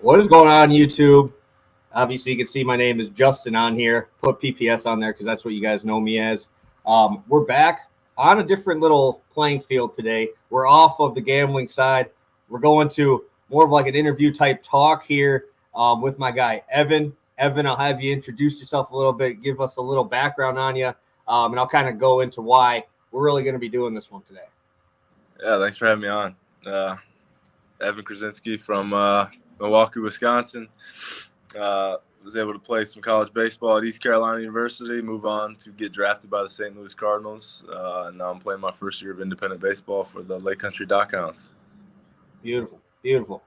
What is going on YouTube? Obviously, you can see my name is Justin on here. Put PPS on there because that's what you guys know me as. We're back on a different little playing field today. We're off of the gambling side. We're going to more of like an interview type talk here with my guy, Evan. Evan, I'll have you introduce yourself a little bit, give us a little background on you, and I'll kind of go into why we're really going to be doing this one today. Yeah, thanks for having me on. Evan Kruczynski from Milwaukee, Wisconsin. Was able to play some college baseball at East Carolina University, move on to get drafted by the St. Louis Cardinals, and now I'm playing my first year of independent baseball for the Lake Country Dockhounds. Beautiful, beautiful.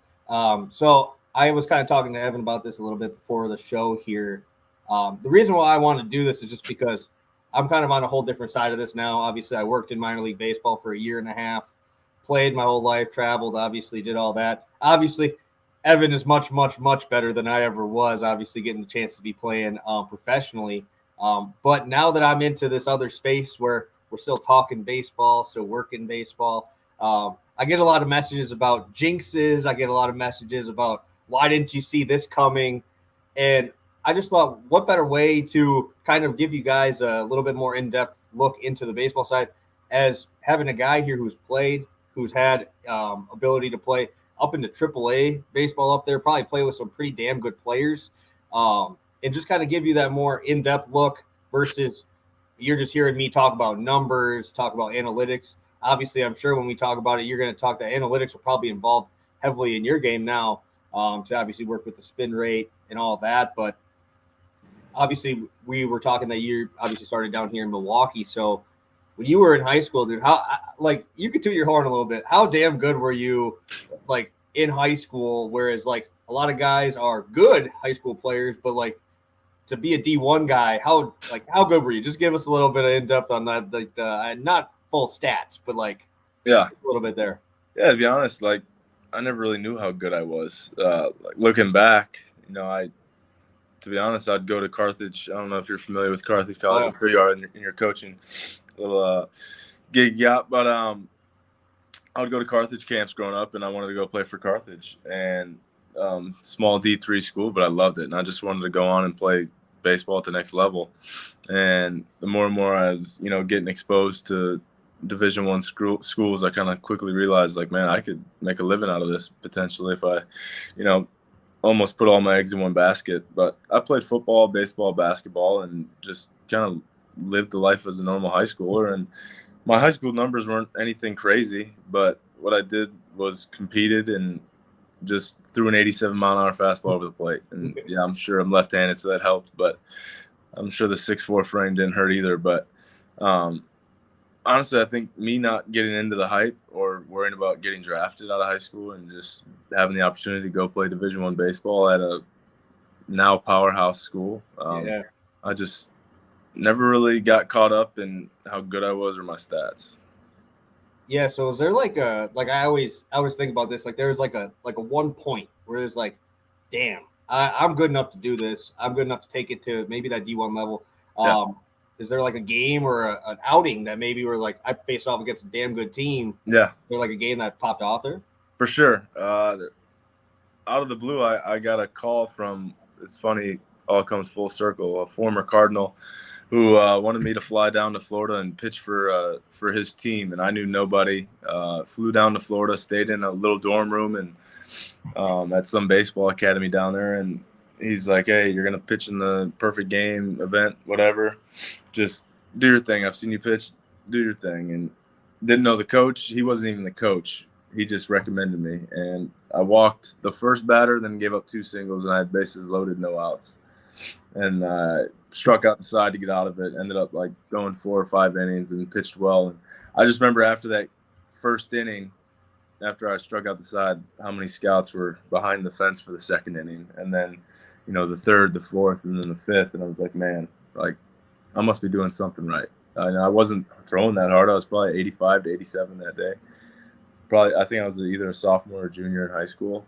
So I was kind of talking to Evan about this a little bit before the show here. The reason why I wanted to do this is just because I'm kind of on a whole different side of this now. Obviously, I worked in minor league baseball for a year and a half, played my whole life, traveled, obviously did all that. Obviously, Evan is much, much, much better than I ever was, obviously getting the chance to be playing professionally. But now that I'm into this other space where we're still talking baseball, still working baseball, I get a lot of messages about jinxes. I get a lot of messages about why didn't you see this coming? And I just thought, what better way to kind of give you guys a little bit more in-depth look into the baseball side as having a guy here who's played, who's had ability to play up into AAA baseball up there, probably play with some pretty damn good players, and just kind of give you that more in-depth look versus you're just hearing me talk about numbers, talk about analytics. Obviously, I'm sure when we talk about it, you're going to talk that analytics will probably involved heavily in your game now to obviously work with the spin rate and all that. But obviously, we were talking that you obviously started down here in Milwaukee. So when you were in high school, dude, how like you could toot your horn a little bit. How damn good were you like in high school? Whereas like a lot of guys are good high school players, but like to be a D1 guy, how good were you? Just give us a little bit of in depth on that. Like not full stats, but like a little bit there. Yeah, to be honest, like I never really knew how good I was. Like looking back, to be honest, I'd go to Carthage. I don't know if you're familiar with Carthage College. I'm sure you are in your coaching little gig yacht. But I would go to Carthage camps growing up, and I wanted to go play for Carthage. And small D3 school, but I loved it. And I just wanted to go on and play baseball at the next level. And the more and more I was, getting exposed to Division I schools, I kind of quickly realized, like, man, I could make a living out of this potentially if I, almost put all my eggs in one basket. But I played football, baseball, basketball, and just kind of lived the life as a normal high schooler. And my high school numbers weren't anything crazy, but what I did was competed and just threw an 87-mile-an-hour fastball over the plate. And, yeah, I'm sure I'm left-handed, so that helped. But I'm sure the 6'4" frame didn't hurt either. But honestly, I think me not getting into the hype or worrying about getting drafted out of high school and just having the opportunity to go play Division I baseball at a now powerhouse school, I just never really got caught up in how good I was or my stats. Yeah, so is there like I always think about this, like there's like a 1 point where there's like, damn, I'm good enough to do this. I'm good enough to take it to maybe that D1 level. Is there like a game or an outing that maybe where like I faced off against a damn good team? Yeah. Is there like a game that popped off there? For sure. Out of the blue, I got a call from, it's funny, all comes full circle, a former Cardinal who wanted me to fly down to Florida and pitch for his team. And I knew nobody. Flew down to Florida, stayed in a little dorm room and at some baseball academy down there. And he's like, hey, you're going to pitch in the perfect game event, whatever. Just do your thing. I've seen you pitch. Do your thing. And didn't know the coach. He wasn't even the coach. He just recommended me. And I walked the first batter, then gave up 2 singles, and I had bases loaded, no outs. And struck out the side to get out of it. Ended up like going 4 or 5 innings and pitched well. And I just remember after that first inning, after I struck out the side, how many scouts were behind the fence for the second inning. And then, the third, the fourth, and then the fifth. And I was like, man, like I must be doing something right. I wasn't throwing that hard. I was probably 85 to 87 that day. I think I was either a sophomore or junior in high school.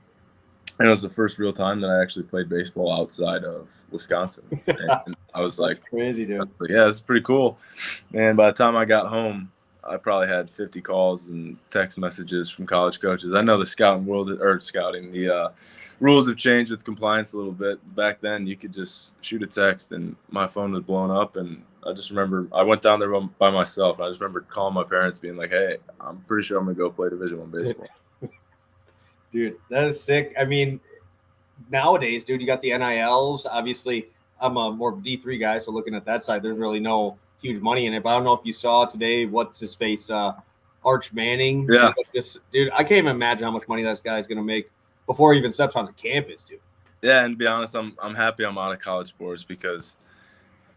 And it was the first real time that I actually played baseball outside of Wisconsin. And I was like, that's crazy, dude. Yeah, it's pretty cool. And by the time I got home, I probably had 50 calls and text messages from college coaches. I know the the rules have changed with compliance a little bit. Back then, you could just shoot a text, and my phone was blown up. And I just remember I went down there by myself. I just remember calling my parents, being like, "Hey, I'm pretty sure I'm gonna go play Division I baseball." Dude, that is sick. I mean, nowadays, dude, you got the NILs. Obviously, I'm a more D3 guy, so looking at that side, there's really no huge money in it. But I don't know if you saw today, what's his face, Arch Manning. Yeah. Dude, I can't even imagine how much money that guy's going to make before he even steps on the campus, dude. Yeah, and to be honest, I'm happy I'm out of college sports, because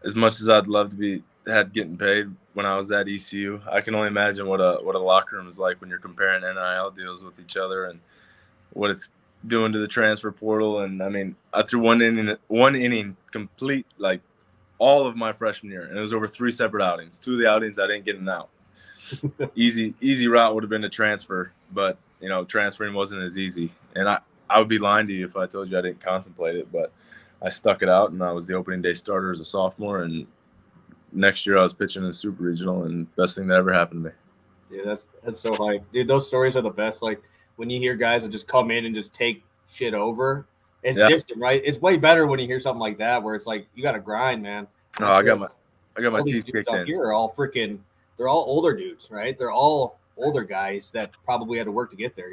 as much as I'd love to be getting paid when I was at ECU, I can only imagine what a locker room is like when you're comparing NIL deals with each other and what it's doing to the transfer portal. And I mean, I threw one inning complete, like, all of my freshman year, and it was over 3 separate outings. 2 of the outings I didn't get an out. Easy route would have been to transfer, but transferring wasn't as easy. And I would be lying to you if I told you I didn't contemplate it, but I stuck it out, and I was the opening day starter as a sophomore. And next year I was pitching in the Super Regional, and best thing that ever happened to me. Dude, that's so hype. Dude, those stories are the best. Like, when you hear guys that just come in and just take shit over, it's different, right? It's way better when you hear something like that, where it's like, you got to grind, man. Oh, I got my teeth kicked in. Here are all they're all older dudes, right? They're all older guys that probably had to work to get there,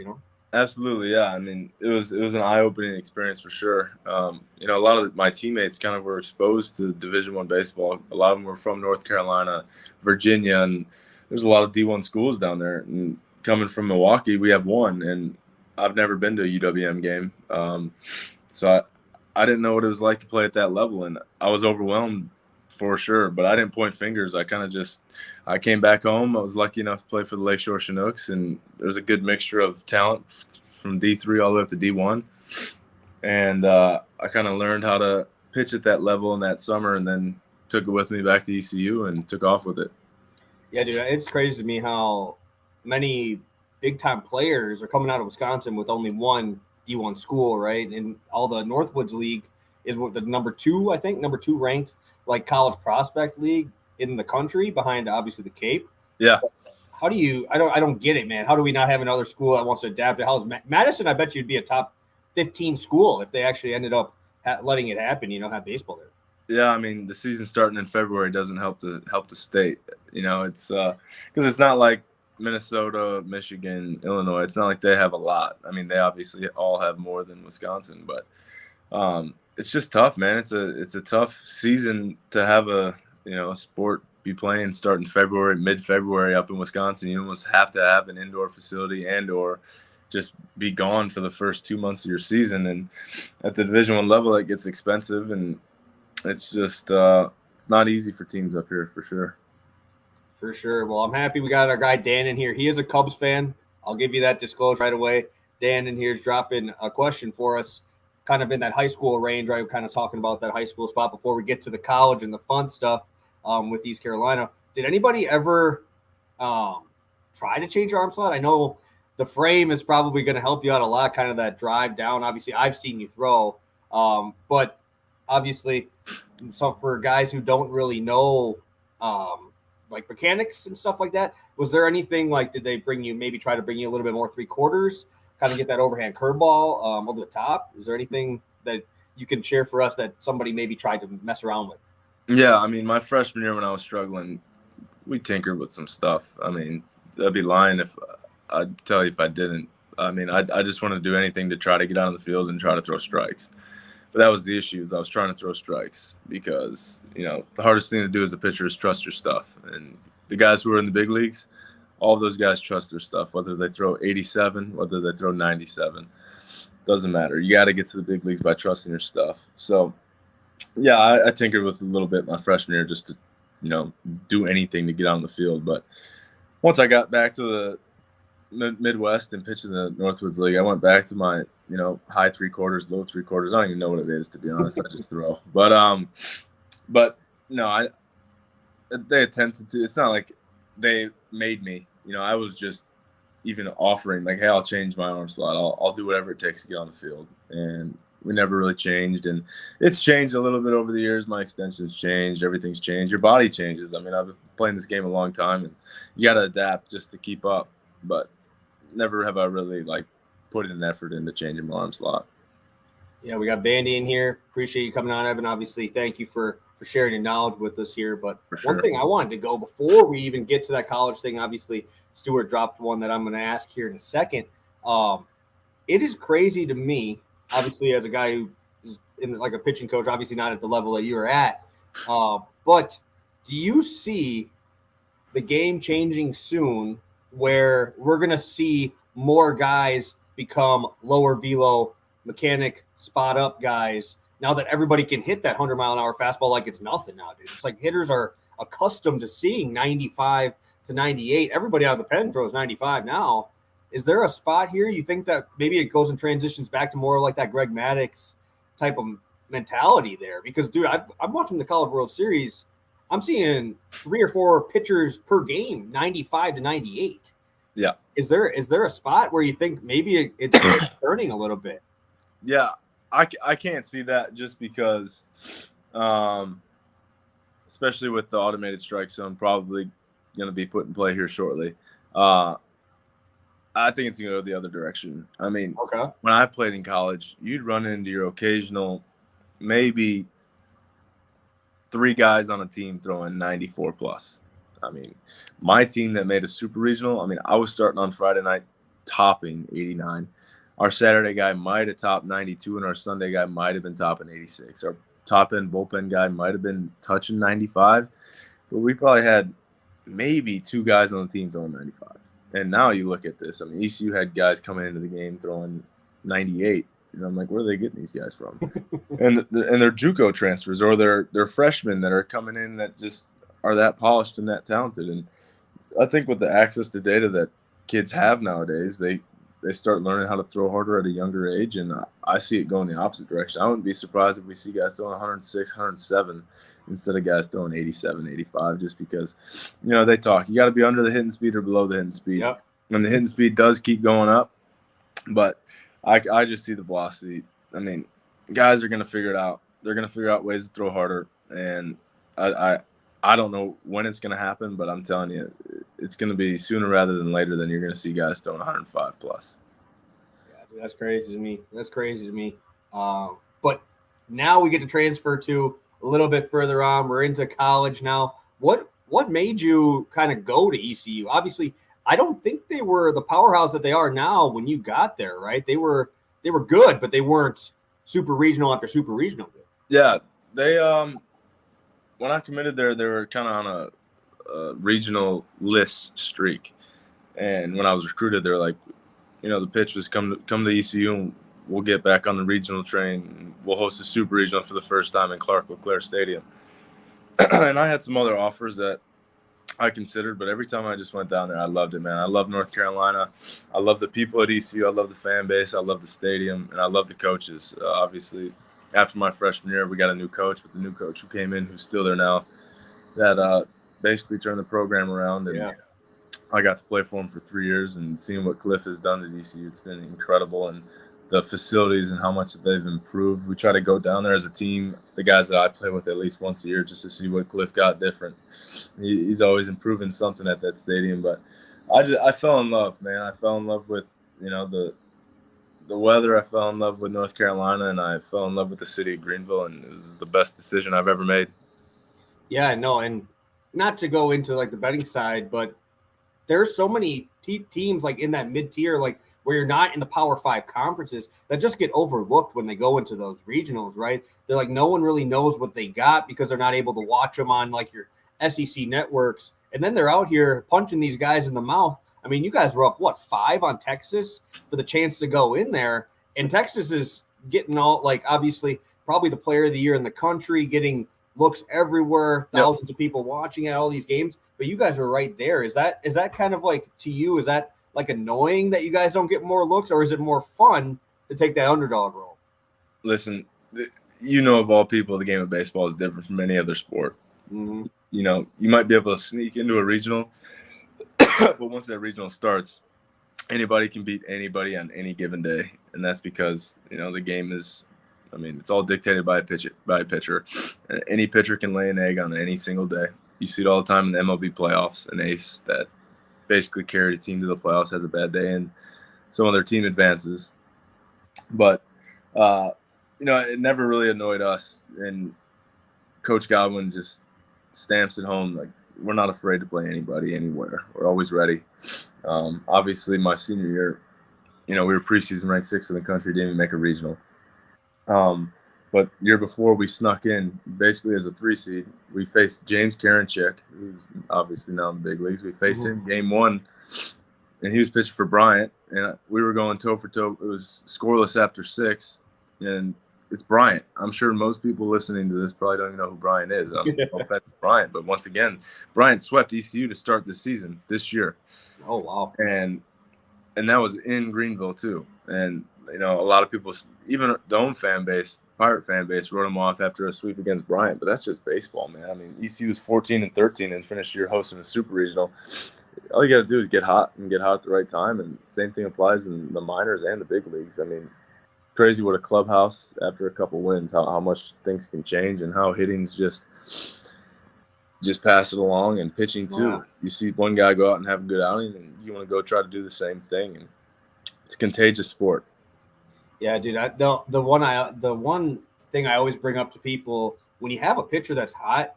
Absolutely, yeah. I mean, it was an eye-opening experience for sure. A lot of my teammates kind of were exposed to Division I baseball. A lot of them were from North Carolina, Virginia, and there's a lot of D1 schools down there. And coming from Milwaukee, we have one, and I've never been to a UWM game. So I didn't know what it was like to play at that level, and I was overwhelmed for sure. But I didn't point fingers. I came back home. I was lucky enough to play for the Lakeshore Chinooks, and there's a good mixture of talent from D3 all the way up to D1. And I kind of learned how to pitch at that level in that summer, and then took it with me back to ECU and took off with it. Yeah, dude, it's crazy to me how many big-time players are coming out of Wisconsin with only one D1 school, right? And all the Northwoods League is what the number 2 ranked, like, college prospect league in the country, behind obviously the Cape. Yeah. How do you? I don't get it, man. How do we not have another school that wants to adapt it? How's Madison? I bet you'd be a top 15 school if they actually ended up letting it happen. Have baseball there. Yeah, I mean, the season starting in February doesn't help the state. It's because it's not like Minnesota, Michigan, Illinois. It's not like they have a lot. I mean, they obviously all have more than Wisconsin, but it's just tough, man. It's a tough season to have a sport be playing starting mid-February up in Wisconsin. You almost have to have an indoor facility and/or just be gone for the first 2 months of your season. And at the Division I level, it gets expensive, and it's just it's not easy for teams up here for sure. For sure. Well, I'm happy we got our guy Dan in here. He is a Cubs fan. I'll give you that disclosure right away. Dan in here is dropping a question for us, kind of in that high school range, right? We're kind of talking about that high school spot before we get to the college and the fun stuff with East Carolina. Did anybody ever try to change your arm slot? I know the frame is probably going to help you out a lot, kind of that drive down. Obviously, I've seen you throw, but obviously, so for guys who don't really know like mechanics and stuff like that, was there anything like, did they try to bring you a little bit more 3/4, kind of get that overhand curveball over the top? Is there anything that you can share for us that somebody maybe tried to mess around with? Yeah, I mean, my freshman year when I was struggling, we tinkered with some stuff. I mean, I'd be lying if I'd tell you if I didn't. I mean, I just wanted to do anything to try to get out on the field and try to throw strikes. But that was the issue, is I was trying to throw strikes because, the hardest thing to do as a pitcher is trust your stuff. And the guys who are in the big leagues, all of those guys trust their stuff, whether they throw 87, whether they throw 97. Doesn't matter. You got to get to the big leagues by trusting your stuff. So, yeah, I tinkered with a little bit my freshman year just to, do anything to get out on the field. But once I got back to the Midwest and pitching the Northwoods League, I went back to my, high 3/4, low 3/4. I don't even know what it is, to be honest. I just throw. But no, they attempted to. It's not like they made me. I was just even offering, like, hey, I'll change my arm slot. I'll do whatever it takes to get on the field. And we never really changed, and it's changed a little bit over the years. My extension's changed, everything's changed. Your body changes. I mean, I've been playing this game a long time, and you got to adapt just to keep up. But never have I really like put an effort into changing my arm slot. Yeah, we got Vandy in here. Appreciate you coming on, Evan. Obviously, thank you for sharing your knowledge with us here. But Sure. One thing I wanted to go before we even get to that college thing, obviously, Stuart dropped one that I'm going to ask here in a second. It is crazy to me, obviously, as a guy who is in like a pitching coach, obviously not at the level that you are at. But do you see the game changing soon where we're going to see more guys become lower velo mechanic spot up guys now that everybody can hit that 100-mile-an-hour fastball like it's nothing now, dude? It's like hitters are accustomed to seeing 95 to 98. Everybody out of the pen throws 95 now. Is there a spot here you think that maybe it goes and transitions back to more like that Greg Maddux type of mentality there? Because, dude, I'm watching the College World Series. I'm seeing 3 or 4 pitchers per game, 95 to 98. Yeah. Is there a spot where you think maybe it's turning a little bit? Yeah, I can't see that just because, especially with the automated strike zone probably going to be put in play here shortly. I think it's going to go the other direction. I mean, okay. When I played in college, you'd run into your occasional maybe 3 guys on a team throwing 94 plus. I mean, my team that made a super regional, I mean, I was starting on Friday night topping 89. Our Saturday guy might have topped 92, and our Sunday guy might have been topping 86. Our top-end bullpen guy might have been touching 95, but we probably had maybe 2 guys on the team throwing 95. And now you look at this. I mean, ECU had guys coming into the game throwing 98. And I'm like, where are they getting these guys from? and they're JUCO transfers, or they're freshmen that are coming in that just are that polished and that talented. And I think with the access to data that kids have nowadays, they start learning how to throw harder at a younger age, and I see it going the opposite direction. I wouldn't be surprised if we see guys throwing 106, 107 instead of guys throwing 87, 85, just because, they talk. You got to be under the hitting speed or below the hitting speed. Yep. And the hitting speed does keep going up, but I just see the velocity. I mean, guys are going to figure it out. They're going to figure out ways to throw harder, and I don't know when it's going to happen, but I'm telling you, it's going to be sooner rather than later than you're going to see guys throwing 105 plus. Yeah, dude, that's crazy to me. But now we get to transfer to a little bit further on. We're into college now. What made you kind of go to ECU? Obviously, I don't think they were the powerhouse that they are now when you got there, right? They were good, but they weren't super regional after super regional. Yeah, they when I committed there, they were kind of on a regional list streak, and when I was recruited, they're like, the pitch was come to ECU, and we'll get back on the regional train. And we'll host a super regional for the first time in Clark LeClaire Stadium. And I had some other offers that I considered, but every time I just went down there, I loved it, man. I love North Carolina. I love the people at ECU. I love the fan base. I love the stadium, and I love the coaches. Obviously, after my freshman year, we got a new coach, but the new coach who came in, who's still there now, that basically turned the program around. And yeah. I got to play for him for 3 years, and seeing what Cliff has done at ECU, it's been incredible. And the facilities and how much they've improved. We try to go down there as a team, the guys that I play with at least once a year, just to see what Cliff got different. He's always improving something at that stadium. But I fell in love, man. I fell in love with, the weather. I fell in love with North Carolina, and I fell in love with the city of Greenville, and it was the best decision I've ever made. Yeah, no, and not to go into like the betting side, but there's so many teams like in that mid-tier, like where you're not in the Power 5 conferences, that just get overlooked when they go into those regionals, right? They're like, no one really knows what they got because they're not able to watch them on like your SEC networks. And then they're out here punching these guys in the mouth. I mean, you guys were up, 5 on Texas for the chance to go in there. And Texas is getting all, like, obviously probably the player of the year in the country, getting looks everywhere, thousands of people watching at all these games. But you guys are right there. Is that kind of like, to you, is that like annoying that you guys don't get more looks, or is it more fun to take that underdog role? Listen, of all people, the game of baseball is different from any other sport. Mm-hmm. You might be able to sneak into a regional, but once that regional starts, anybody can beat anybody on any given day. And that's because, the game is I mean, it's all dictated by a pitcher. Any pitcher can lay an egg on any single day. You see it all the time in the MLB playoffs. An ace that basically carried a team to the playoffs has a bad day, and some other team advances. But it never really annoyed us. And Coach Godwin just stamps it home, like, we're not afraid to play anybody anywhere. We're always ready. Obviously, my senior year, we were preseason ranked 6th in the country, didn't even make a regional. But year before, we snuck in basically as a 3 seed. We faced James Karinchak, who's obviously now in the big leagues. We faced him game 1, and he was pitching for Bryant, and we were going toe for toe. It was scoreless after 6, and it's Bryant. I'm sure most people listening to this probably don't even know who Bryant is. No offense to Bryant, but once again, Bryant swept ECU to start the season this year. Oh, wow. And that was in Greenville too. And a lot of people, even the own fan base, Pirate fan base, wrote him off after a sweep against Bryant. But that's just baseball, man. I mean, ECU was 14-13 and finished year hosting a super regional. All you got to do is get hot at the right time, and same thing applies in the minors and the big leagues. I mean, crazy what a clubhouse after a couple wins, how much things can change, and how hitting's just pass it along, and pitching too. Wow. You see one guy go out and have a good outing, and you want to go try to do the same thing, and it's a contagious sport. Yeah, dude. The one thing I always bring up to people, when you have a pitcher that's hot,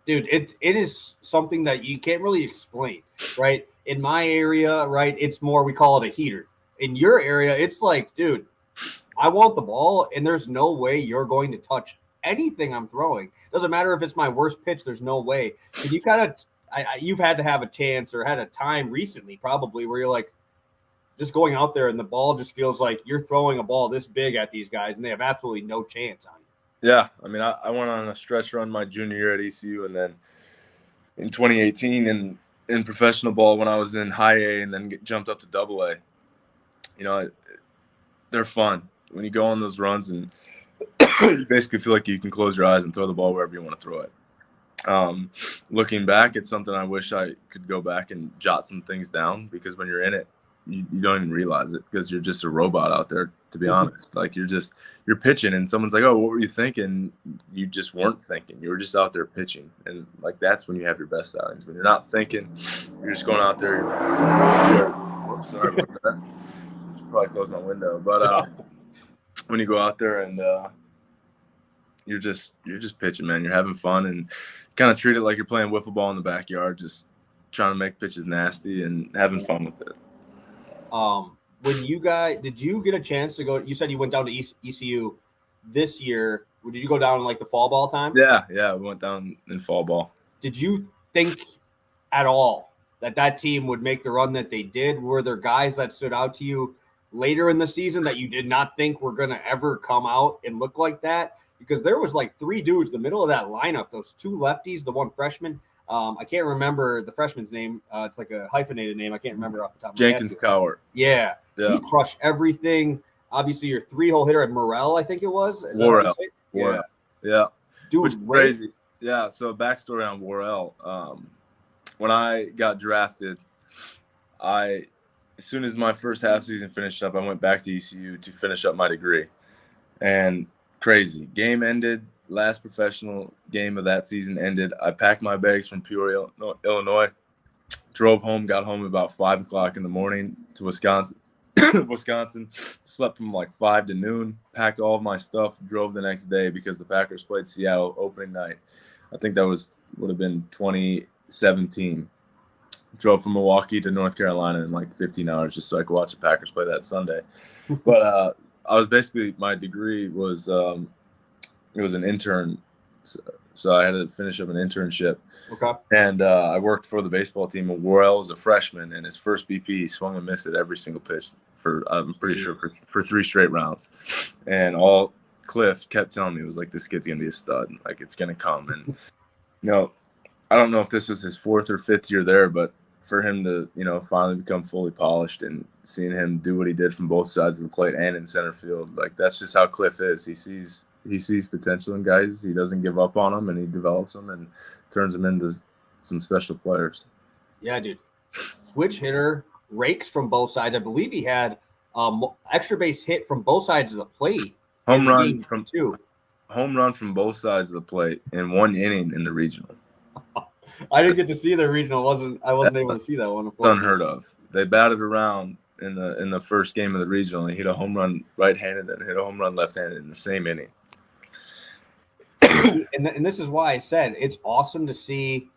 dude, it is something that you can't really explain, right? In my area, right, it's more, we call it a heater. In your area, it's like, dude, I want the ball, and there's no way you're going to touch anything I'm throwing. Doesn't matter if it's my worst pitch. There's no way. And you kind of, you've had to have a chance or had a time recently probably where you're like just going out there and the ball just feels like you're throwing a ball this big at these guys and they have absolutely no chance on you. Yeah. I mean, I went on a stretch run my junior year at ECU, and then in 2018 in professional ball when I was in high A and then jumped up to double A, they're fun. When you go on those runs and you basically feel like you can close your eyes and throw the ball wherever you want to throw it. Looking back, it's something I wish I could go back and jot some things down, because when you're in it, you don't even realize it, because you're just a robot out there, to be honest. Like, you're pitching and someone's like, oh, what were you thinking? You just weren't thinking. You were just out there pitching. And like, that's when you have your best outings. When you're not thinking, you're just going out there. Whoops, sorry about that. I should probably close my window. But when you go out there and you're just pitching, man. You're having fun and kind of treat it like you're playing wiffle ball in the backyard, just trying to make pitches nasty and having fun with it. When you guys, did you get a chance to go? You said you went down to ECU this year. Did you go down in like the fall ball time? Yeah, we went down in fall ball. Did you think at all that team would make the run that they did? Were there guys that stood out to you later in the season that you did not think were going to ever come out and look like that? Because there was like 3 dudes in the middle of that lineup, those 2 lefties, the one freshman. I can't remember the freshman's name. It's like a hyphenated name. I can't remember off the top of my head. Jenkins Cowart. Yeah. He crushed everything. Obviously, your 3-hole hitter at Morrell, I think it was. Worrell. Yeah. Dude, which is crazy. Yeah, so backstory on Worrell. When I got drafted, as soon as my first half season finished up, I went back to ECU to finish up my degree. And crazy. Game ended. Last professional game of that season ended. I packed my bags from Peoria, Illinois, drove home, got home about 5 o'clock in the morning to Wisconsin. Slept from like 5 to noon, packed all of my stuff, drove the next day because the Packers played Seattle opening night. I think that would have been 2017. Drove from Milwaukee to North Carolina in like 15 hours just so I could watch the Packers play that Sunday. But I was basically, my degree was it was an intern, so I had to finish up an internship. Okay. And I worked for the baseball team. And Worrell was a freshman, and his first BP, he swung and missed at every single pitch I'm pretty sure for 3 straight rounds. And all Cliff kept telling me was like, this kid's gonna be a stud, like it's gonna come. And I don't know if this was his 4th or 5th year there, but for him to finally become fully polished and seeing him do what he did from both sides of the plate and in center field, like that's just how Cliff is. He sees potential in guys. He doesn't give up on them, and he develops them and turns them into some special players. Yeah, dude. Switch hitter, rakes from both sides. I believe he had extra base hit from both sides of the plate. Home the run game from too. home run from both sides of the plate in 1 inning in the regional. I didn't get to see the regional. I wasn't able to see that one. It's unheard of. They batted around in the first game of the regional and hit a home run right-handed and hit a home run left-handed in the same inning. And this is why I said it's awesome to see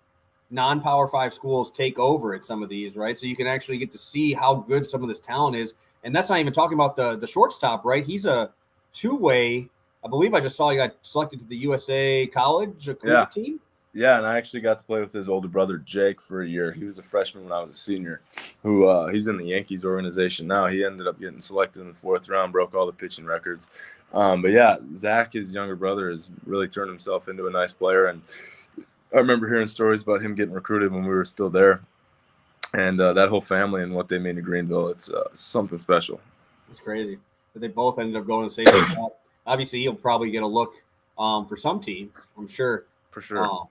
non-Power 5 schools take over at some of these, right? So you can actually get to see how good some of this talent is. And that's not even talking about the shortstop, right? He's a two-way. I believe I just saw he got selected to the USA College team. Yeah, and I actually got to play with his older brother, Jake, for a year. He was a freshman when I was a senior, who he's in the Yankees organization now. He ended up getting selected in the 4th round, broke all the pitching records. But, yeah, Zach, his younger brother, has really turned himself into a nice player. And I remember hearing stories about him getting recruited when we were still there. And that whole family and what they mean to Greenville, it's something special. It's crazy that they both ended up going to the same spot. Obviously, he'll probably get a look for some teams, I'm sure. For sure.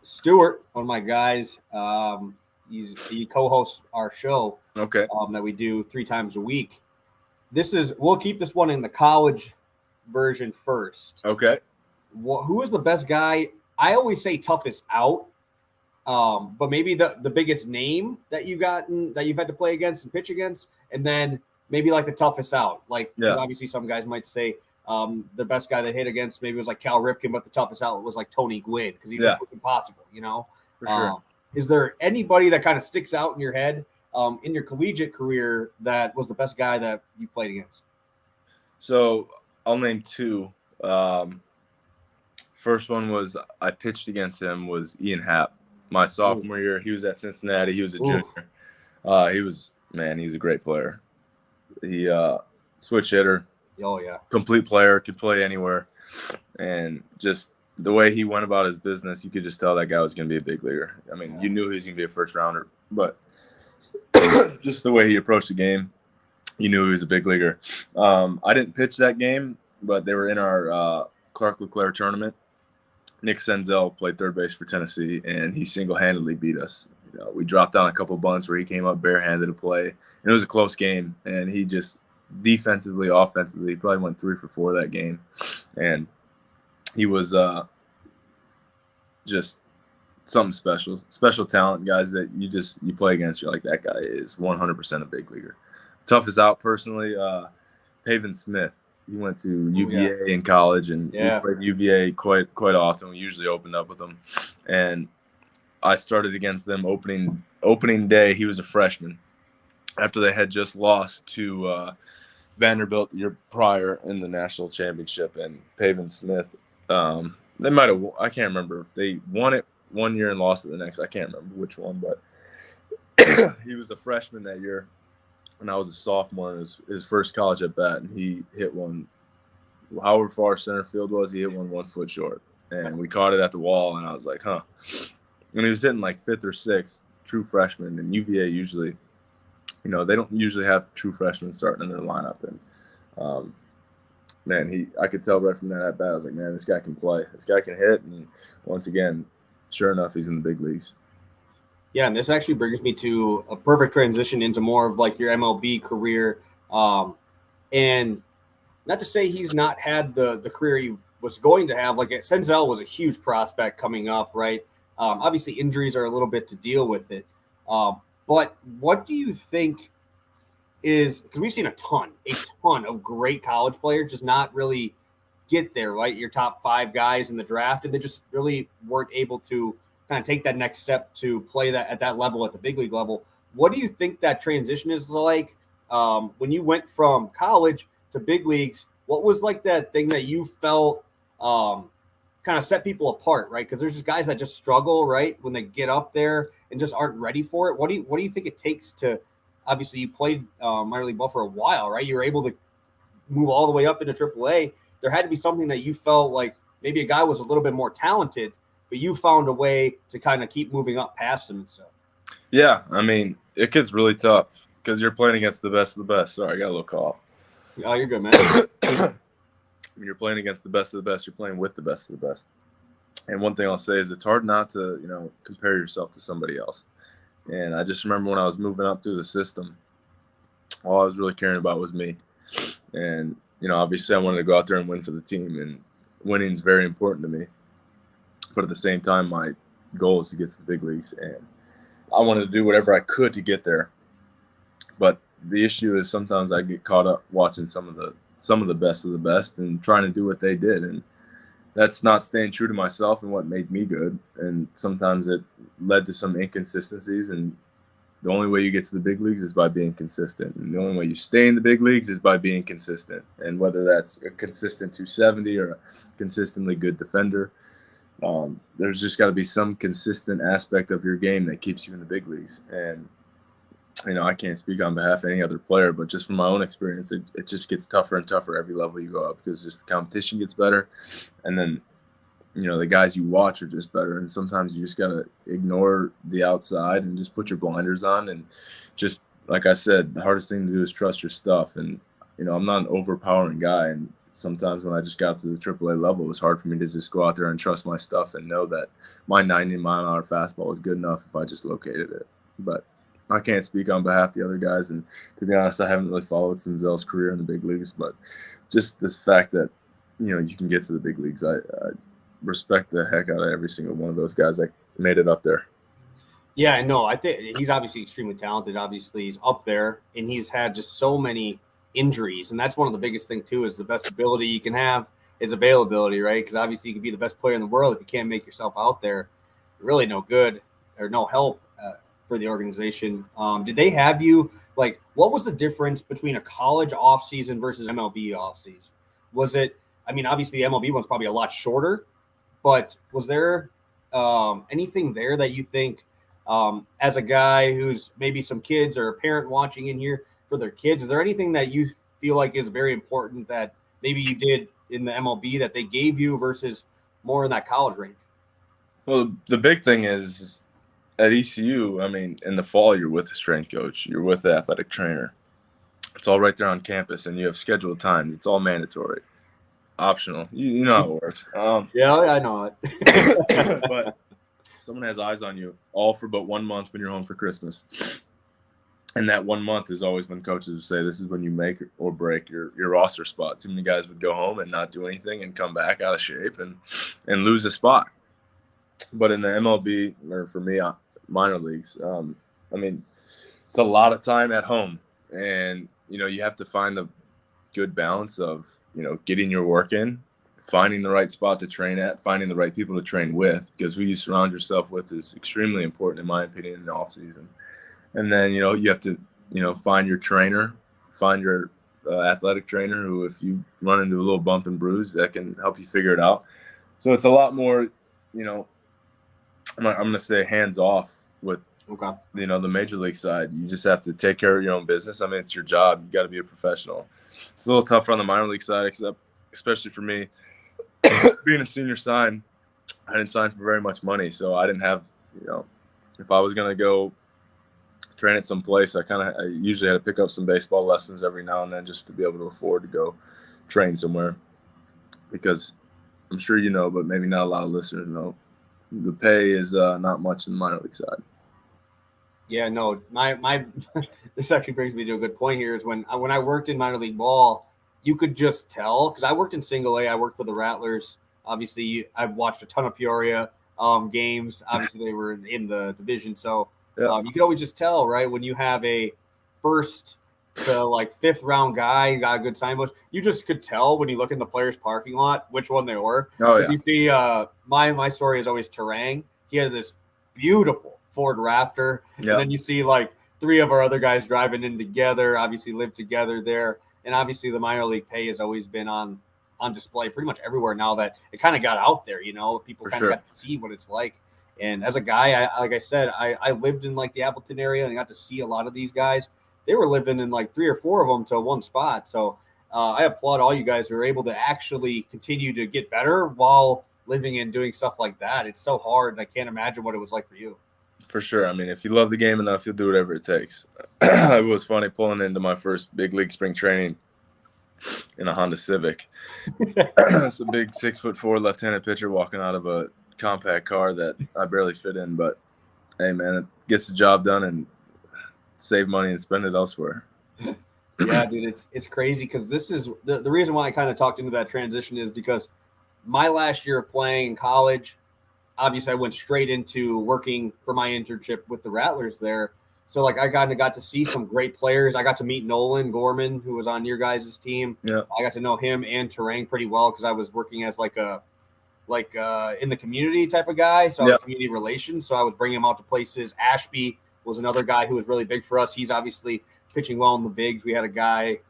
Stuart, one of my guys, he co-hosts our show. Okay. That we do 3 times a week. We'll keep this one in the college version first. Okay. Who is the best guy? I always say toughest out, but maybe the biggest name that you've had to play against and pitch against, and then maybe like the toughest out. Like, obviously some guys might say the best guy they hit against maybe was like Cal Ripken, but the toughest out was like Tony Gwynn because he just was impossible, you know? For sure. Is there anybody that kind of sticks out in your head in your collegiate career that was the best guy that you played against? So I'll name 2. First one was I pitched against him was Ian Happ. My sophomore year, he was at Cincinnati. He was a junior. He was a great player. He switch hitter. Oh, yeah. Complete player, could play anywhere. And just the way he went about his business, you could just tell that guy was going to be a big leaguer. I mean, you knew he was going to be a first rounder, but just the way he approached the game, you knew he was a big leaguer. I didn't pitch that game, but they were in our Clark LeClaire tournament. Nick Senzel played third base for Tennessee, and he single-handedly beat us. You know, we dropped down a couple bunts where he came up barehanded to play, and it was a close game. And he just defensively, offensively, he probably went 3 for 4 that game, and he was just something special talent. Guys that you play against, you're like, that guy is 100% a big leaguer. Toughest out personally, Haven Smith. He went to UVA in college, and we played UVA quite often. We usually opened up with them, and I started against them opening day. He was a freshman after they had just lost to Vanderbilt the year prior in the national championship, and Haven Smith. They might have. I can't remember. They won it one year and lost it the next. I can't remember which one, but he was a freshman that year. And I was a sophomore in his first college at bat, and he hit one, however far center field was, he hit one 1 foot short. And we caught it at the wall, and I was like, huh. And he was hitting like 5th or 6th, true freshman. And UVA usually, they don't usually have true freshmen starting in their lineup. And, I could tell right from that at bat, I was like, man, this guy can play. This guy can hit. And once again, sure enough, he's in the big leagues. Yeah, and this actually brings me to a perfect transition into more of like your MLB career. And not to say he's not had the career he was going to have. Like Senzel was a huge prospect coming up, right? Obviously, injuries are a little bit to deal with it. But what do you think is – because we've seen a ton of great college players just not really get there, right? Your top 5 guys in the draft, and they just really weren't able to – kind of take that next step to play that at that level, at the big league level. What do you think that transition is like when you went from college to big leagues? What was like that thing that you felt kind of set people apart, right? Because there's just guys that just struggle, right, when they get up there and just aren't ready for it. What do you think it takes to? Obviously, you played minor league ball for a while, right? You were able to move all the way up into AAA. There had to be something that you felt like maybe a guy was a little bit more talented, but you found a way to kind of keep moving up past him and stuff. Yeah, I mean, it gets really tough because you're playing against the best of the best. Sorry, I got a little cough. Oh, you're good, man. When you're playing against the best of the best, you're playing with the best of the best. And one thing I'll say is it's hard not to, compare yourself to somebody else. And I just remember when I was moving up through the system, all I was really caring about was me. And obviously I wanted to go out there and win for the team, and winning is very important to me. But at the same time, my goal is to get to the big leagues, and I wanted to do whatever I could to get there. But the issue is sometimes I get caught up watching some of the best of the best and trying to do what they did, and that's not staying true to myself and what made me good. And sometimes it led to some inconsistencies, and the only way you get to the big leagues is by being consistent. And the only way you stay in the big leagues is by being consistent. And whether that's a consistent 270 or a consistently good defender, there's just got to be some consistent aspect of your game that keeps you in the big leagues. And, I can't speak on behalf of any other player, but just from my own experience, it just gets tougher and tougher every level you go up, because just the competition gets better. And then, the guys you watch are just better. And sometimes you just got to ignore the outside and just put your blinders on. And just, like I said, the hardest thing to do is trust your stuff. And, I'm not an overpowering guy. And sometimes when I just got up to the AAA level, it was hard for me to just go out there and trust my stuff and know that my 90-mile-an-hour fastball was good enough if I just located it. But I can't speak on behalf of the other guys. And to be honest, I haven't really followed Senzel's career in the big leagues. But just this fact that, you can get to the big leagues, I respect the heck out of every single one of those guys that made it up there. Yeah, no, I think he's obviously extremely talented. Obviously, he's up there, and he's had just so many injuries. And that's one of the biggest thing, too, is the best ability you can have is availability, right? Because obviously you can be the best player in the world. If you can't make yourself out there, really no good or no help for the organization. Did they have you, what was the difference between a college offseason versus MLB offseason? Was it, obviously the MLB one's probably a lot shorter, but was there anything there that you think, as a guy who's maybe some kids or a parent watching in here for their kids, is there anything that you feel like is very important that maybe you did in the MLB that they gave you versus more in that college range? Well, the big thing is at ECU, in the fall, you're with a strength coach, you're with the athletic trainer. It's all right there on campus, and you have scheduled times. It's all mandatory, optional. You know how it works. Yeah, I know it. But someone has eyes on you all for but 1 month when you're home for Christmas. And that 1 month is always when coaches would say, this is when you make or break your roster spot. Too many guys would go home and not do anything and come back out of shape and lose a spot. But in the MLB, or for me, minor leagues, it's a lot of time at home. And, you have to find the good balance of, getting your work in, finding the right spot to train at, finding the right people to train with, because who you surround yourself with is extremely important, in my opinion, in the off season. And then, you have to, find your trainer, find your athletic trainer who, if you run into a little bump and bruise, that can help you figure it out. So it's a lot more, I'm going to say hands off with, the major league side. You just have to take care of your own business. It's your job. You got to be a professional. It's a little tougher on the minor league side, especially for me, being a senior sign. I didn't sign for very much money, so I didn't have, if I was going to go train at some place, I usually had to pick up some baseball lessons every now and then just to be able to afford to go train somewhere. Because I'm sure but maybe not a lot of listeners know, the pay is not much in the minor league side. Yeah, no, my this actually brings me to a good point here is when I worked in minor league ball, you could just tell, because I worked in single A, I worked for the Rattlers. Obviously, I've watched a ton of Peoria games. Obviously, they were in the division, so you could always just tell, right, when you have a first to fifth round guy, got a good sign bush. You just could tell when you look in the players' parking lot which one they were. Oh yeah. You see, my story is always Terang. He had this beautiful Ford Raptor, and then you see three of our other guys driving in together. Obviously, live together there, and obviously the minor league pay has always been on display pretty much everywhere now that it kind of got out there. People kind of got to see what it's like. And as a guy, like I said, I lived in the Appleton area and I got to see a lot of these guys. They were living in 3 or 4 of them to one spot. So I applaud all you guys who are able to actually continue to get better while living and doing stuff like that. It's so hard, and I can't imagine what it was like for you. For sure. If you love the game enough, you'll do whatever it takes. It was funny pulling into my first big league spring training in a Honda Civic. It's a big 6'4" left-handed pitcher walking out of a compact car that I barely fit in, but hey man, it gets the job done and save money and spend it elsewhere. Yeah, dude, it's crazy because this is the reason why I kind of talked into that transition is because my last year of playing in college, obviously I went straight into working for my internship with the Rattlers there. So like I kind of got to see some great players. I got to meet Nolan Gorman, who was on your guys' team. Yeah. I got to know him and Terang pretty well because I was working as like in the community type of guy. So I was community relations. So I was bringing him out to places. Ashby was another guy who was really big for us. He's obviously pitching well in the bigs. We had a guy,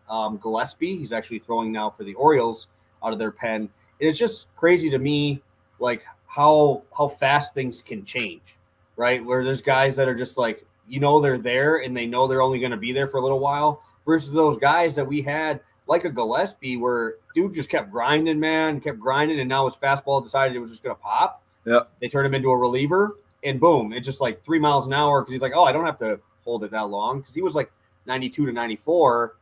Gillespie. He's actually throwing now for the Orioles out of their pen. And it's just crazy to me, like how fast things can change, right? Where there's guys that are just like, they're there and they know they're only going to be there for a little while versus those guys that we had like a Gillespie where dude just kept grinding, and now his fastball decided it was just going to pop. Yeah. They turned him into a reliever, and boom, it's just like 3 miles an hour because he's like, oh, I don't have to hold it that long because he was like 92 to 94.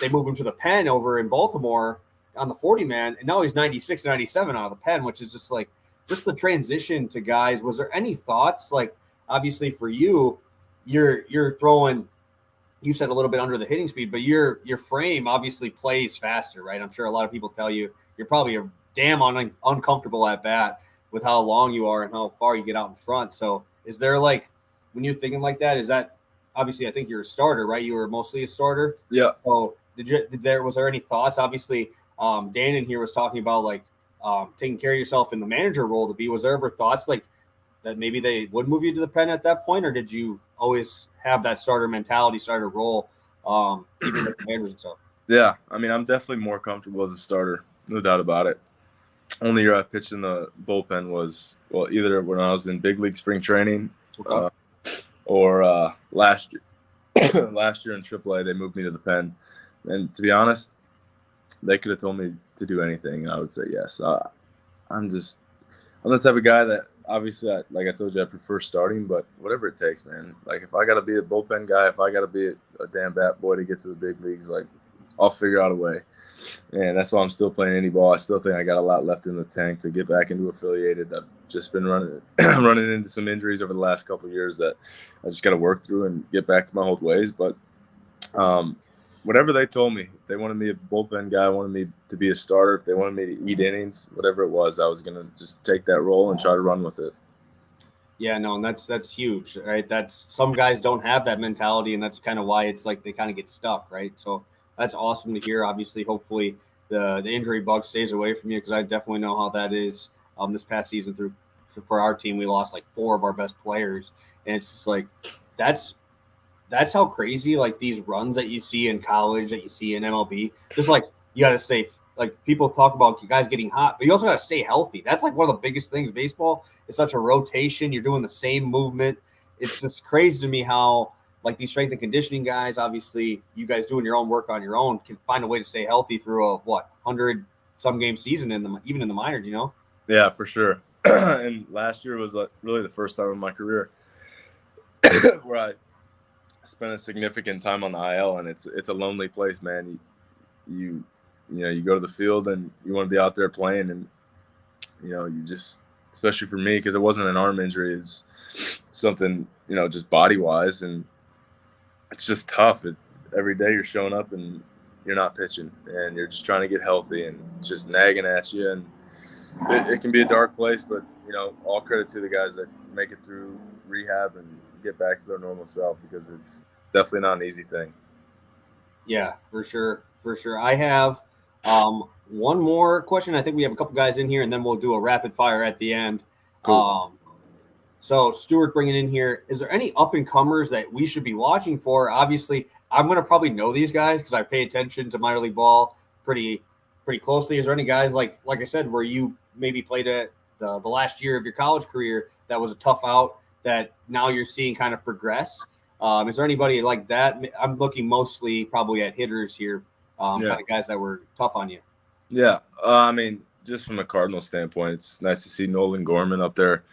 They moved him to the pen over in Baltimore on the 40-man, and now he's 96 to 97 out of the pen, which is just like just the transition to guys. Was there any thoughts, like obviously for you, you're throwing – you said a little bit under the hitting speed, but your frame obviously plays faster, right? I'm sure a lot of people tell you you're probably a damn uncomfortable at bat with how long you are and how far you get out in front. So is there like, when you're thinking like that, is that obviously, I think you're a starter, right? You were mostly a starter. Yeah. So was there any thoughts? Obviously, Dan in here was talking about like taking care of yourself in the manager role to be, was there ever thoughts like that maybe they would move you to the pen at that point? Or did you always have that starter mentality, starter role, even with the managers and stuff? Yeah, I mean, I'm definitely more comfortable as a starter, no doubt about it. Only year I pitched in the bullpen was, well, either when I was in big league spring training or last year. Last year in AAA, they moved me to the pen. And to be honest, they could have told me to do anything. I would say yes. I'm the type of guy that obviously, like I told you, I prefer starting, but whatever it takes, man. Like if I got to be a bullpen guy, if I got to be a damn bat boy to get to the big leagues, like I'll figure out a way. And that's why I'm still playing any ball. I still think I got a lot left in the tank to get back into affiliated. I've just been running into some injuries over the last couple of years that I just got to work through and get back to my old ways. But whatever they told me, if they wanted me a bullpen guy, wanted me to be a starter, if they wanted me to eat innings, whatever it was, I was going to just take that role and try to run with it. Yeah, no, and that's huge, right? That's some guys don't have that mentality, and that's kind of why it's like they kind of get stuck, right? So that's awesome to hear. Obviously, hopefully the injury bug stays away from you because I definitely know how that is. This past season for our team, we lost like 4 of our best players, and it's just like that's how crazy like these runs that you see in college, that you see in MLB. Just like you got to stay, like people talk about guys getting hot, but you also got to stay healthy. That's like one of the biggest things. Baseball is such a rotation. You're doing the same movement. It's just crazy to me how like these strength and conditioning guys, obviously you guys doing your own work on your own, can find a way to stay healthy through a 100-some game season even in the minors, Yeah, for sure. And last year was like really the first time in my career where I spent a significant time on the IL, and it's a lonely place, man. You go to the field and you want to be out there playing, and you just, especially for me, because it wasn't an arm injury, it's something just body wise, and it's just tough. Every day you're showing up and you're not pitching, and you're just trying to get healthy, and it's just nagging at you, and it can be a dark place. But all credit to the guys that make it through rehab and get back to their normal self, because it's definitely not an easy thing. Yeah, for sure. I have one more question. I think we have a couple guys in here, and then we'll do a rapid fire at the end. Cool. So Stuart bringing in here, is there any up-and-comers that we should be watching for? Obviously, I'm going to probably know these guys because I pay attention to minor league ball pretty closely. Is there any guys, like I said, where you maybe played at the last year of your college career that was a tough out that now you're seeing kind of progress? Is there anybody like that? I'm looking mostly probably at hitters here, kind of guys that were tough on you. Yeah, I mean, just from a Cardinals standpoint, it's nice to see Nolan Gorman up there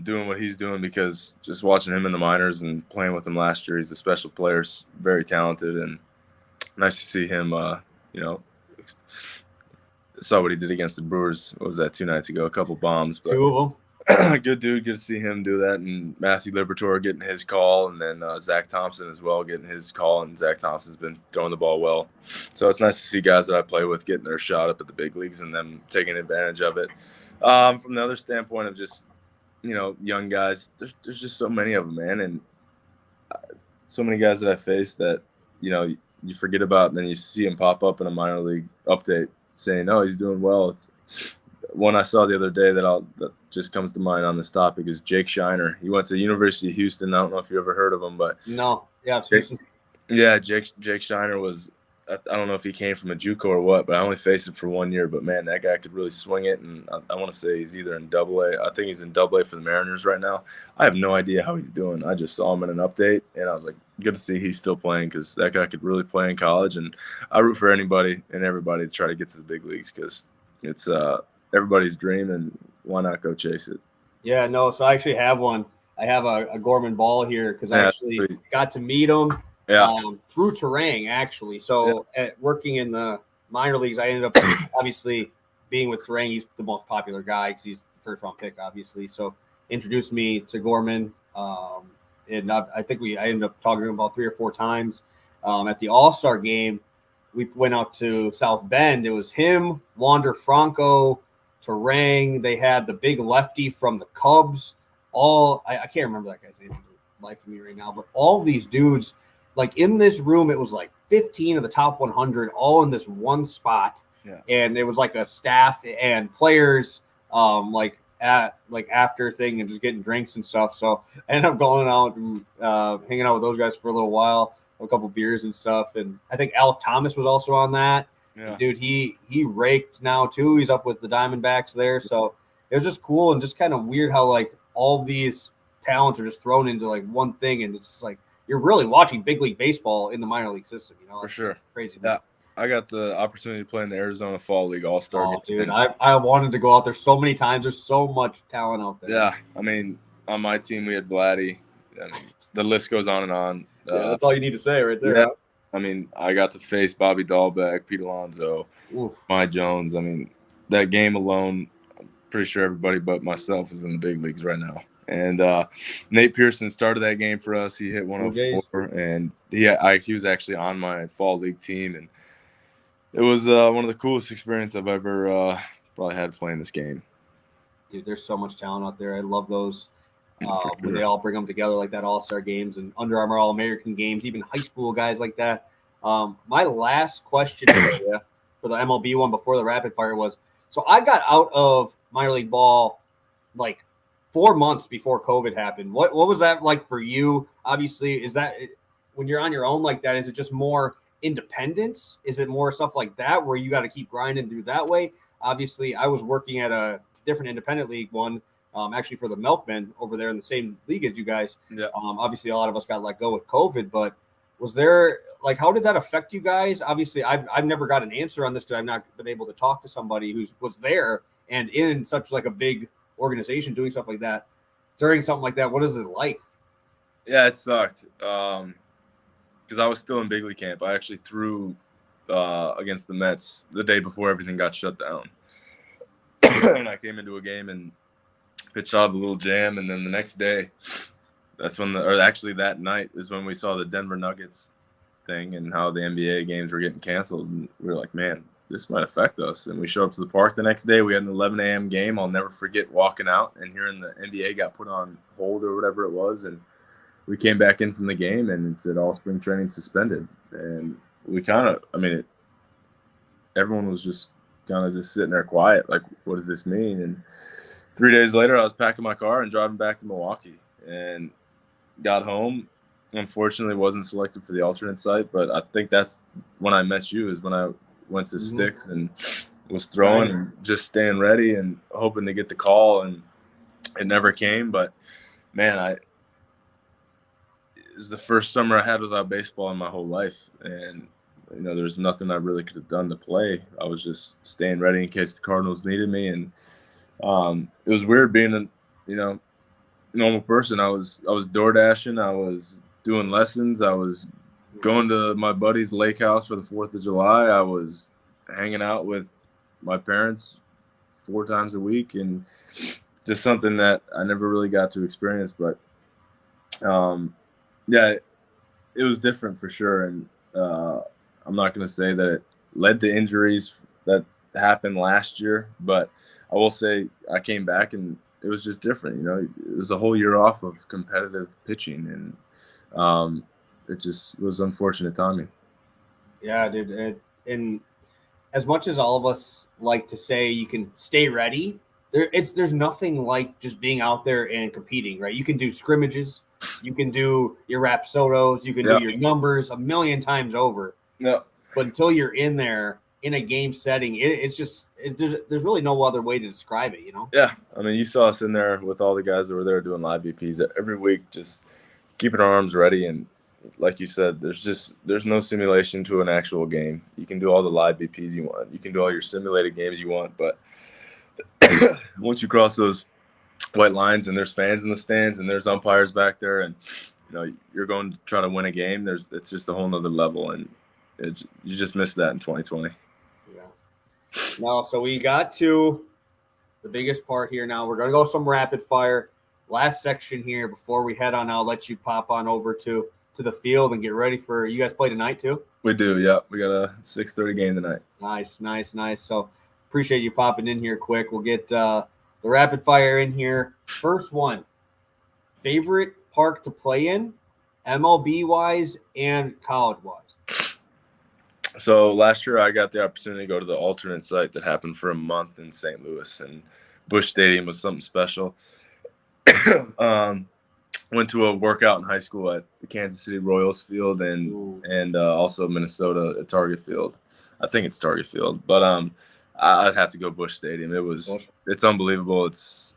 doing what he's doing, because just watching him in the minors and playing with him last year, he's a special player, very talented, and nice to see him, saw what he did against the Brewers. What was that, 2 nights ago? A couple bombs. But, 2 of them. Good dude. Good to see him do that. And Matthew Liberatore getting his call, and then Zach Thompson as well getting his call. And Zach Thompson's been throwing the ball well. So it's nice to see guys that I play with getting their shot up at the big leagues and them taking advantage of it. From the other standpoint of just, young guys, there's just so many of them, man. And so many guys that I face that, you forget about, and then you see him pop up in a minor league update saying, "Oh, he's doing well." It's one I saw the other day that just comes to mind on this topic is Jake Shiner. He went to the University of Houston. I don't know if you ever heard of him, but no, yeah, it's Houston. Yeah, Jake Shiner was. I don't know if he came from a JUCO or what, but I only faced him for 1 year. But man, that guy could really swing it, and I want to say he's either in AA. I think he's in AA for the Mariners right now. I have no idea how he's doing. I just saw him in an update, and I was like, good to see he's still playing because that guy could really play in college. And I root for anybody and everybody to try to get to the big leagues because it's everybody's dream, and why not go chase it? Yeah, no. So I actually have one. I have a Gorman Ball here because I actually got to meet him. Through Terang, actually. So working in the minor leagues, I ended up obviously being with Terang. He's the most popular guy because he's the first round pick, obviously. So introduced me to Gorman. And I think I ended up talking to him about 3 or 4 times. At the All-Star game, we went out to South Bend. It was him, Wander Franco, Terang. They had the big lefty from the Cubs. I can't remember that guy's name for the life of me right now, but all these dudes, like in this room, it was like 15 of the top 100 all in this one spot. Yeah. And it was like a staff and players after thing and just getting drinks and stuff. So I ended up going out and hanging out with those guys for a little while, a couple beers and stuff. And I think Alec Thomas was also on that. Yeah. Dude, he raked now too. He's up with the Diamondbacks there. So it was just cool and just kind of weird how like all these talents are just thrown into like one thing, and it's like you're really watching big league baseball in the minor league system, For sure. Crazy. Yeah. I got the opportunity to play in the Arizona Fall League All-Star game. Dude, I wanted to go out there so many times. There's so much talent out there. Yeah. I mean, on my team, we had Vladdy. I mean, the list goes on and on. That's all you need to say right there. Yeah. I mean, I got to face Bobby Dahlbeck, Pete Alonso, Mike Jones. I mean, that game alone, I'm pretty sure everybody but myself is in the big leagues right now. And Nate Pearson started that game for us. He hit 104, and he was actually on my fall league team, and it was one of the coolest experiences I've ever probably had playing this game. Dude, there's so much talent out there. I love those when they all bring them together like that, All-Star games and Under Armour All-American games, even high school guys like that. My last question for you for the MLB one before the rapid fire was, so I got out of minor league ball like 4 months before COVID happened. What was that like for you? Obviously, is that when you're on your own like that, is it just more independence? Is it more stuff like that where you got to keep grinding through that way? Obviously, I was working at a different independent league one, actually for the Milkmen over there in the same league as you guys. Yeah. Obviously, a lot of us got let go with COVID, but was there like how did that affect you guys? Obviously, I've never got an answer on this because I've not been able to talk to somebody who was there and in such like a big organization doing stuff like that during something like that. What is it like? Yeah, it sucked because I was still in big league camp. I actually threw against the Mets the day before everything got shut down. And I came into a game and pitched out of a little jam, and then the next day that's when that night is when we saw the Denver Nuggets thing and how the NBA games were getting canceled, and we were like, man, this might affect us. And we showed up to the park the next day. We had an 11 a.m. game. I'll never forget walking out and hearing the NBA got put on hold or whatever it was. And we came back in from the game and it said all spring training suspended. And we everyone was just kind of just sitting there quiet. Like, what does this mean? And 3 days later, I was packing my car and driving back to Milwaukee and got home. Unfortunately, wasn't selected for the alternate site, but I think that's when I met you, is when I went to Sticks and was throwing and just staying ready and hoping to get the call, and it never came. But man, it's the first summer I had without baseball in my whole life, and there's nothing I really could have done to play. I was just staying ready in case the Cardinals needed me, and it was weird being a normal person. I was door dashing, I was doing lessons, I was going to my buddy's lake house for the 4th of July. I was hanging out with my parents 4 times a week, and just something that I never really got to experience. But yeah, it was different for sure. And I'm not going to say that it led to injuries that happened last year, but I will say I came back and it was just different. It was a whole year off of competitive pitching, and it just was unfortunate timing. Yeah, dude. And as much as all of us like to say you can stay ready, there's nothing like just being out there and competing, right? You can do scrimmages, you can do your rapsodos, you can do your numbers a million times over. Yeah. But until you're in there in a game setting, there's really no other way to describe it, Yeah, I mean, you saw us in there with all the guys that were there doing live BPs every week, just keeping our arms ready. And like you said, there's no simulation to an actual game. You can do all the live BPs you want, you can do all your simulated games you want, but once you cross those white lines and there's fans in the stands and there's umpires back there, and you're going to try to win a game, it's just a whole nother level, and you just missed that in 2020. Yeah. No, so we got to the biggest part here now. We're going to go some rapid fire. Last section here before we head on. I'll let you pop on over to the field and get ready for – you guys play tonight too? We do, yeah. We got a 6:30 game tonight. Nice. So appreciate you popping in here quick. We'll get the rapid fire in here. First one, favorite park to play in, MLB-wise and college-wise? So last year I got the opportunity to go to the alternate site that happened for a month in St. Louis, and Busch Stadium was something special. Went to a workout in high school at the Kansas City Royals field and also Minnesota at Target Field. I think it's Target Field, but I'd have to go Busch Stadium. It's unbelievable. It's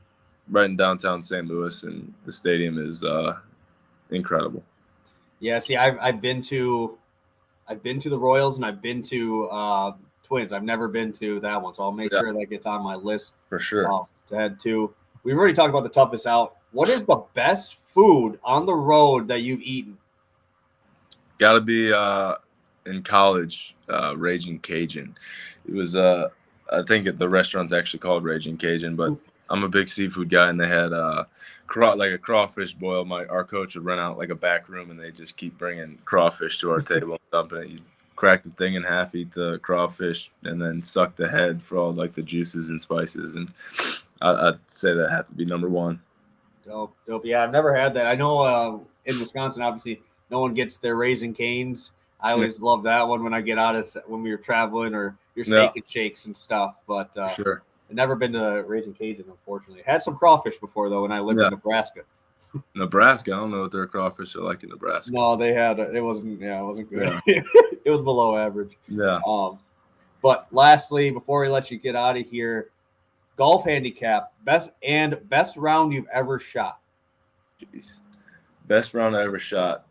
right in downtown St. Louis, and the stadium is incredible. Yeah, see, I've been to the Royals and I've been to Twins. I've never been to that one, so I'll make sure that gets on my list for sure to head to. We've already talked about the toughest out. What is the best food on the road that you've eaten? Got to be in college, Raging Cajun. It was I think the restaurant's actually called Raging Cajun, but I'm a big seafood guy, and they had like a crawfish boil. Our coach would rent out like a back room, and they just keep bringing crawfish to our table and dumping it. You crack the thing in half, eat the crawfish, and then suck the head for all like the juices and spices. And I'd say that had to be number one. Dope. Yeah, I've never had that. I know in Wisconsin, obviously, no one gets their Raising Canes. I always love that one when I get out when we were traveling, or your steak and shakes and stuff. But sure. I've never been to Raging Cajun, unfortunately. Had some crawfish before, though, when I lived in Nebraska. Nebraska? I don't know what their crawfish are like in Nebraska. No, they had – it wasn't good. Yeah. It was below average. Yeah. But lastly, before we let you get out of here, golf handicap, best round you've ever shot. Jeez. Best round I ever shot,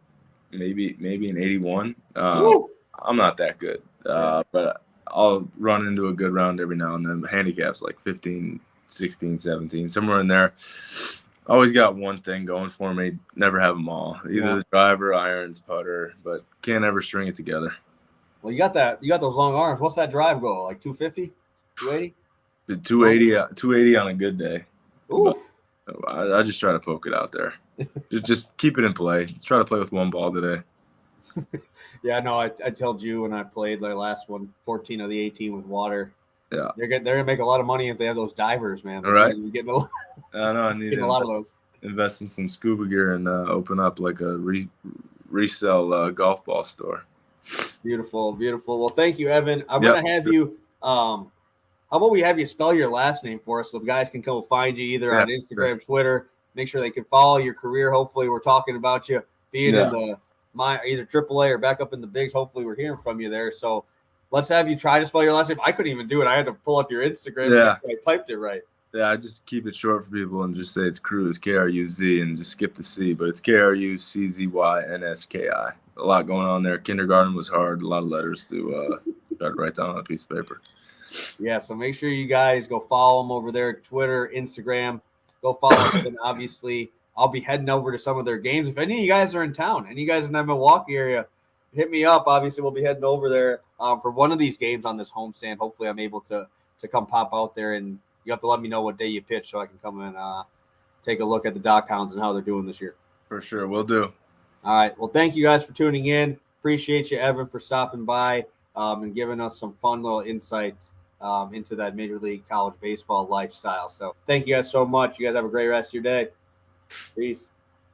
maybe an 81. I'm not that good, but I'll run into a good round every now and then. The handicap's like 15, 16, 17, somewhere in there. Always got one thing going for me. Never have them all. Either the driver, irons, putter, but can't ever string it together. Well, you got those long arms. What's that drive go? Like 250, 280? 280 on a good day. Ooh. I just try to poke it out there. just keep it in play. Try to play with one ball today. Yeah, no, I told you when I played their last one, 14 of the 18 with water. Yeah, they're gonna make a lot of money if they have those divers, man. All right, you're getting I need a lot of those. Invest in some scuba gear and open up like a resell golf ball store. Beautiful. Well, thank you, Evan. I'm gonna have you. How about we have you spell your last name for us so the guys can come find you either on Instagram, Twitter. Make sure they can follow your career. Hopefully, we're talking about you being in the either AAA or back up in the bigs. Hopefully, we're hearing from you there. So let's have you try to spell your last name. I couldn't even do it. I had to pull up your Instagram. Yeah, I typed it right. Yeah, I just keep it short for people and just say it's Cruz, Kruz, and just skip the C, but it's KRUCZYNSKI. A lot going on there. Kindergarten was hard. A lot of letters to try to write down on a piece of paper. Yeah, so make sure you guys go follow them over there, Twitter, Instagram. Go follow them. And obviously, I'll be heading over to some of their games. If any of you guys are in town, any of you guys in that Milwaukee area, hit me up. Obviously, we'll be heading over there for one of these games on this homestand. Hopefully, I'm able to come pop out there and you have to let me know what day you pitch so I can come and take a look at the Dockhounds and how they're doing this year. For sure, we'll do. All right. Well, thank you guys for tuning in. Appreciate you, Evan, for stopping by and giving us some fun little insight into that Major League College Baseball lifestyle. So thank you guys so much. You guys have a great rest of your day. Peace.